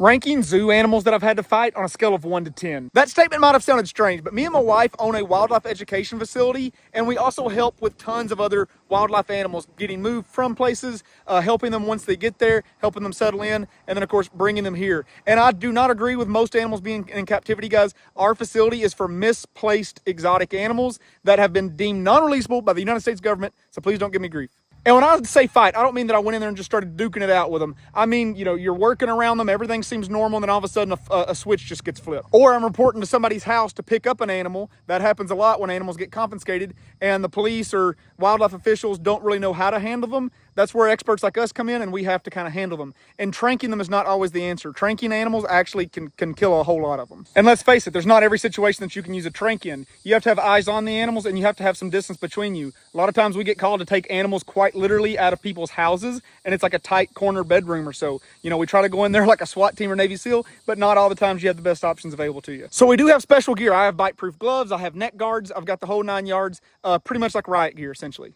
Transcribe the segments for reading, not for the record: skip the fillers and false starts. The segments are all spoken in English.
Ranking zoo animals that I've had to fight on a scale of 1 to 10. That statement might have sounded strange, but me and my wife own a wildlife education facility, and we also help with tons of other wildlife animals getting moved from places, helping them once they get there, helping them settle in, and then of course bringing them here. And I do not agree with most animals being in captivity, guys. Our facility is for misplaced exotic animals that have been deemed non-releasable by the United States government, so please don't give me grief. And when I say fight, I don't mean that I went in there and just started duking it out with them. I mean, you know, you're working around them, everything seems normal, and then all of a sudden a switch just gets flipped. Or I'm reporting to somebody's house to pick up an animal. That happens a lot when animals get confiscated, and the police or wildlife officials don't really know how to handle them. That's where experts like us come in, and we have to kind of handle them. And tranking them is not always the answer. Tranking animals actually can kill a whole lot of them. And let's face it, there's not every situation that you can use a trank in. You have to have eyes on the animals, and you have to have some distance between you. A lot of times we get called to take animals quite literally out of people's houses, and it's like a tight corner bedroom or so. You know, we try to go in there like a SWAT team or Navy SEAL, but not all the times you have the best options available to you. So we do have special gear. I have bite-proof gloves, I have neck guards, I've got the whole 9 yards, pretty much like riot gear essentially.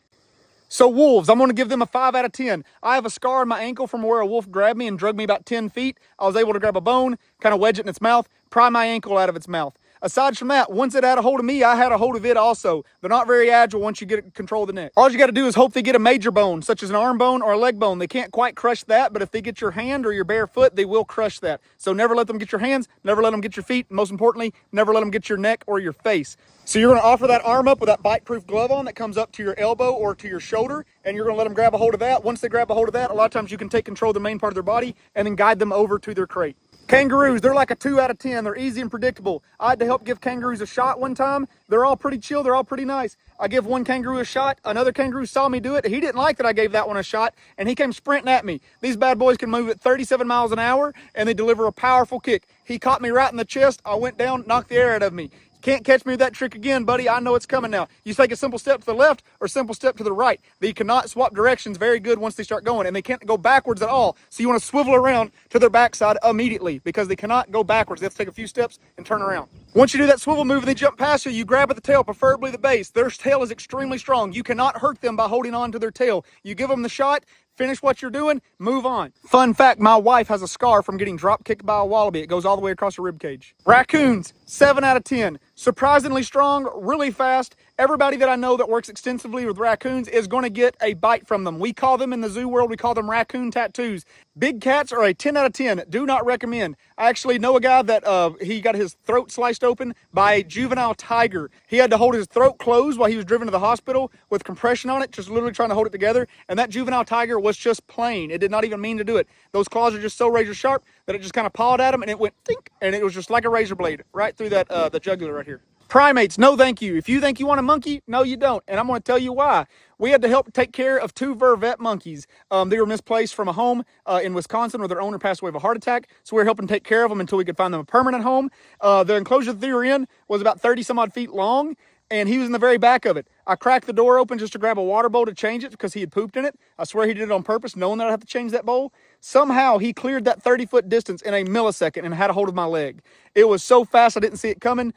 So wolves, I'm going to give them a 5 out of 10. I have a scar on my ankle from where a wolf grabbed me and dragged me about 10 feet. I was able to grab a bone, kind of wedge it in its mouth, pry my ankle out of its mouth. Aside from that, once it had a hold of me, I had a hold of it also. They're not very agile once you get control of the neck. All you got to do is hope they get a major bone, such as an arm bone or a leg bone. They can't quite crush that, but if they get your hand or your bare foot, they will crush that. So never let them get your hands, never let them get your feet, and most importantly, never let them get your neck or your face. So you're going to offer that arm up with that bite-proof glove on that comes up to your elbow or to your shoulder, and you're going to let them grab a hold of that. Once they grab a hold of that, a lot of times you can take control of the main part of their body and then guide them over to their crate. Kangaroos, they're like a 2 out of 10. They're easy and predictable. I had to help give kangaroos a shot one time. They're all pretty chill. They're all pretty nice. I give one kangaroo a shot. Another kangaroo saw me do it. He didn't like that I gave that one a shot, and he came sprinting at me. These bad boys can move at 37 miles an hour, and they deliver a powerful kick. He caught me right in the chest. I went down, knocked the air out of me. Can't catch me with that trick again, buddy. I know it's coming now. You take a simple step to the left or a simple step to the right. They cannot swap directions very good once they start going, and they can't go backwards at all. So you want to swivel around to their backside immediately because they cannot go backwards. They have to take a few steps and turn around. Once you do that swivel move and they jump past you, you grab at the tail, preferably the base. Their tail is extremely strong. You cannot hurt them by holding on to their tail. You give them the shot, finish what you're doing, move on. Fun fact, my wife has a scar from getting drop kicked by a wallaby. It goes all the way across her rib cage. Raccoons, 7 out of 10. Surprisingly strong, really fast. Everybody that I know that works extensively with raccoons is going to get a bite from them. We call them in the zoo world, we call them raccoon tattoos. Big cats are a 10 out of 10. Do not recommend. I actually know a guy that he got his throat sliced open by a juvenile tiger. He had to hold his throat closed while he was driven to the hospital with compression on it, just literally trying to hold it together. And that juvenile tiger was just plain. It did not even mean to do it. Those claws are just so razor sharp that it just kind of pawed at him and it went tink, and it was just like a razor blade right through that the jugular right here. Primates, no thank you. If you think you want a monkey, no you don't. And I'm going to tell you why. We had to help take care of 2 vervet monkeys. They were misplaced from a home in Wisconsin where their owner passed away of a heart attack. So we were helping take care of them until we could find them a permanent home. The enclosure that they were in was about 30 some odd feet long, and he was in the very back of it. I cracked the door open just to grab a water bowl to change it because he had pooped in it. I swear he did it on purpose, knowing that I'd have to change that bowl. Somehow he cleared that 30-foot distance in a millisecond and had a hold of my leg. It was so fast I didn't see it coming.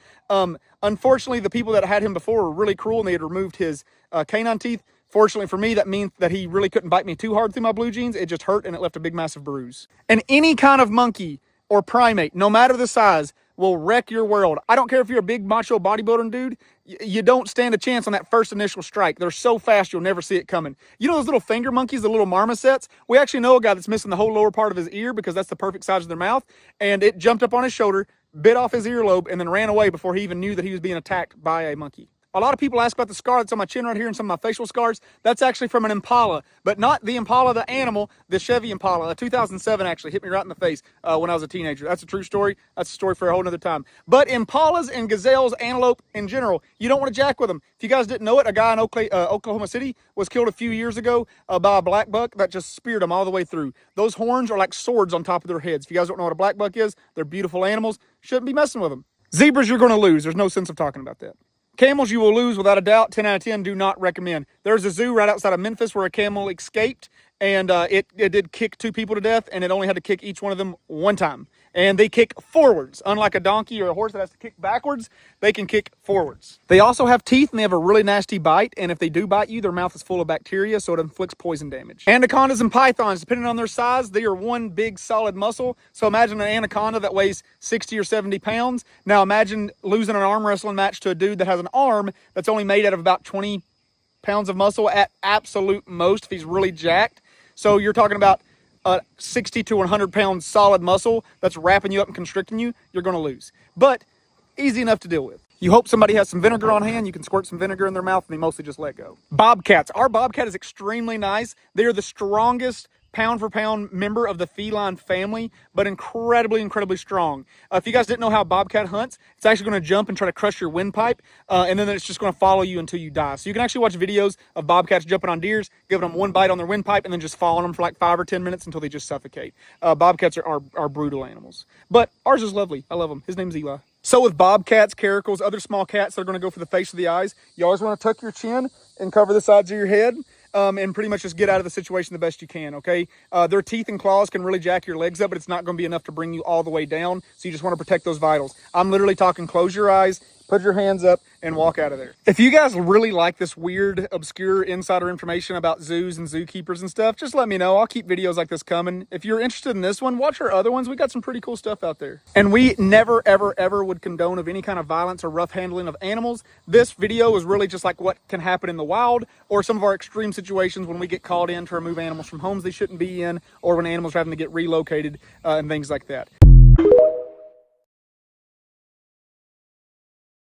Unfortunately, the people that had him before were really cruel, and they had removed his canine teeth. Fortunately for me, that means that he really couldn't bite me too hard through my blue jeans. It just hurt, and it left a big, massive bruise. And any kind of monkey or primate, no matter the size, will wreck your world. I don't care if you're a big macho bodybuilding dude, you don't stand a chance on that first initial strike. They're so fast you'll never see it coming. You know those little finger monkeys, the little marmosets? We actually know a guy that's missing the whole lower part of his ear because that's the perfect size of their mouth, and it jumped up on his shoulder, bit off his earlobe, and then ran away before he even knew that he was being attacked by a monkey. A lot of people ask about the scar that's on my chin right here and some of my facial scars. That's actually from an Impala, but not the Impala, the animal, the Chevy Impala. 2007 actually hit me right in the face when I was a teenager. That's a true story. That's a story for a whole nother time. But Impalas and gazelles, antelope in general, you don't want to jack with them. If you guys didn't know it, a guy in Oklahoma City was killed a few years ago by a black buck that just speared him all the way through. Those horns are like swords on top of their heads. If you guys don't know what a black buck is, they're beautiful animals. Shouldn't be messing with them. Zebras, you're going to lose. There's no sense of talking about that. Camels, you will lose without a doubt. 10 out of 10, do not recommend. There's a zoo right outside of Memphis where a camel escaped, and it did kick 2 people to death, and it only had to kick each one of them 1 time. and they kick forwards. Unlike a donkey or a horse that has to kick backwards, they can kick forwards. They also have teeth, and they have a really nasty bite, and if they do bite you, their mouth is full of bacteria, so it inflicts poison damage. Anacondas and pythons, depending on their size, they are one big solid muscle. So imagine an anaconda that weighs 60 or 70 pounds. Now imagine losing an arm wrestling match to a dude that has an arm that's only made out of about 20 pounds of muscle at absolute most if he's really jacked. So you're talking about 60 to 100 pound solid muscle that's wrapping you up and constricting you. You're going to lose, but easy enough to deal with. You hope somebody has some vinegar on hand. You can squirt some vinegar in their mouth and they mostly just let go. Bobcats. Our bobcat is extremely nice. They are the strongest pound for pound member of the feline family, but incredibly strong. If you guys didn't know how a bobcat hunts, it's actually going to jump and try to crush your windpipe, and then it's just going to follow you until you die. So you can actually watch videos of bobcats jumping on deers, giving them one bite on their windpipe, and then just following them for like 5 or 10 minutes until they just suffocate. Bobcats are brutal animals, but ours is lovely. I love him. His name's Eli. So with bobcats, caracals, other small cats that are going to go for the face or the eyes, you always want to tuck your chin and cover the sides of your head. And pretty much just get out of the situation the best you can, okay? Their teeth and claws can really jack your legs up, but it's not going to be enough to bring you all the way down, so you just want to protect those vitals. I'm literally talking close your eyes, put your hands up, and walk out of there. If you guys really like this weird, obscure insider information about zoos and zookeepers and stuff, just let me know. I'll keep videos like this coming. If you're interested in this one, watch our other ones. We got some pretty cool stuff out there. And we never, ever would condone of any kind of violence or rough handling of animals. This video is really just like what can happen in the wild, or some of our extreme situations when we get called in to remove animals from homes they shouldn't be in, or when animals are having to get relocated and things like that.